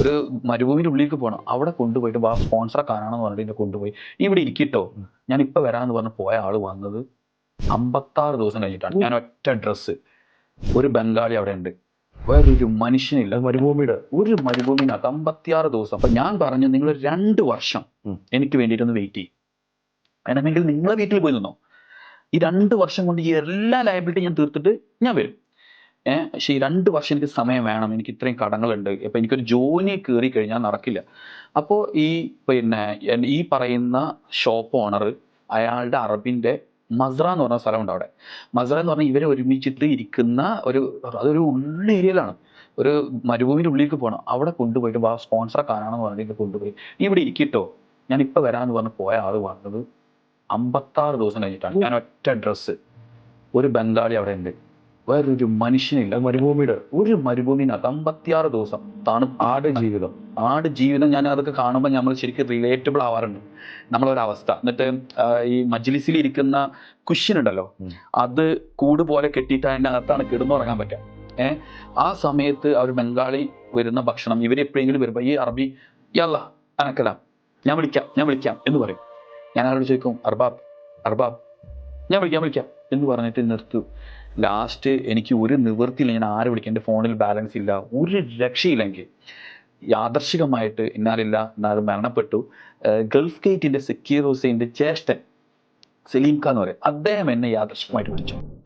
ഒരു മരുഭൂമിയുടെ ഉള്ളിലേക്ക് പോകണം. അവിടെ കൊണ്ടുപോയിട്ട് സ്പോൺസറെ കാണാണെന്ന് പറഞ്ഞിട്ട് എന്നെ കൊണ്ടുപോയി ഇവിടെ ഇരിക്കട്ടോ ഞാൻ ഇപ്പൊ വരാന്ന് പറഞ്ഞ് പോയ ആള് വന്നത് 56 ദിവസം കഴിഞ്ഞിട്ടാണ്. ഞാൻ ഒറ്റ ഡ്രസ്സ്, ഒരു ബംഗാളി അവിടെ ഉണ്ട്, വേറൊരു മനുഷ്യനില്ല. മരുഭൂമിനകത്ത് 56 ദിവസം. അപ്പൊ ഞാൻ പറഞ്ഞു നിങ്ങൾ 2 വർഷം എനിക്ക് വേണ്ടിയിട്ടൊന്ന് വെയിറ്റ് ചെയ്യും, വേണമെങ്കിൽ നിങ്ങളെ വീട്ടിൽ പോയി നിന്നോ. ഈ 2 വർഷം കൊണ്ട് ഈ എല്ലാ ലയബിലിറ്റി ഞാൻ തീർത്തിട്ട് ഞാൻ വരും. പക്ഷെ ഈ 2 വർഷം എനിക്ക് സമയം വേണം, എനിക്ക് ഇത്രയും കടങ്ങളുണ്ട്. അപ്പൊ എനിക്കൊരു ജോലി കയറി കഴിഞ്ഞാൽ നടക്കില്ല. അപ്പോൾ ഈ പറയുന്ന ഷോപ്പ് ഓണർ, അയാളുടെ അറബിന്റെ മസ്ര എന്ന് പറഞ്ഞ സ്ഥലമുണ്ട് അവിടെ. മസ്ര എന്ന് പറഞ്ഞാൽ ഇവരെ ഒരുമിച്ചിട്ട് ഇരിക്കുന്ന അതൊരു ഉള്ള ഏരിയയിലാണ്. ഒരു മരുഭൂമിയുടെ ഉള്ളിലേക്ക് പോകണം. അവിടെ കൊണ്ടുപോയിട്ട് സ്പോൺസറെ കാണാണെന്ന് പറഞ്ഞിട്ട് കൊണ്ടുപോയി ഇവിടെ ഇരിക്കട്ടോ ഞാൻ ഇപ്പൊ വരാന്ന് പറഞ്ഞ് പോയ ആള് വന്നത് 56 ദിവസം കഴിഞ്ഞിട്ടാണ്. ഞാൻ ഒറ്റ ഡ്രസ്സ്, ഒരു ബംഗാളി അവിടെ ഉണ്ട്, വേറൊരു മനുഷ്യനില്ല. മരുഭൂമിനകത്ത് 56 ദിവസം ആട് ജീവിതം. ഞാൻ അതൊക്കെ കാണുമ്പോൾ നമ്മൾ ശരിക്കും റിലേറ്റബിൾ ആവാറുണ്ട് നമ്മളൊരവസ്ഥ. എന്നിട്ട് ഈ മജ്ലിസിൽ ഇരിക്കുന്ന കുഷ്യൻ ഉണ്ടല്ലോ, അത് കൂട് പോലെ കെട്ടിയിട്ട് അതിൻ്റെ അകത്താണ് കിടന്നുറങ്ങാൻ പറ്റുക. ആ സമയത്ത് അവർ ബംഗാളി വരുന്ന ഭക്ഷണം ഇവരെപ്പോഴെങ്കിലും വരുമ്പോൾ ഈ അറബി യല്ല അനക്കലാം, ഞാൻ വിളിക്കാം എന്ന് പറയും. ഞാൻ അവരോട് ചോദിക്കും അർബാബ് ഞാൻ വിളിക്കാം എന്ന് പറഞ്ഞിട്ട് നിർത്തും. ലാസ്റ്റ് എനിക്ക് ഒരു നിവൃത്തിയില്ല, ഞാൻ ആരെ വിളിക്കാം, എൻ്റെ ഫോണിൽ ബാലൻസ് ഇല്ല, ഒരു രക്ഷയില്ലെങ്കിൽ യാദർശികമായിട്ട് ഇന്നാലില്ല അത് മരണപ്പെട്ടു. ഗൾഫ് ഗേറ്റിന്റെ സക്കീർ ഹുസൈൻ്റെ ജ്യേഷ്ഠൻ സലീം ഖാൻ എന്ന് പറയും, അദ്ദേഹം എന്നെ യാദർശികമായിട്ട് വിളിച്ചു.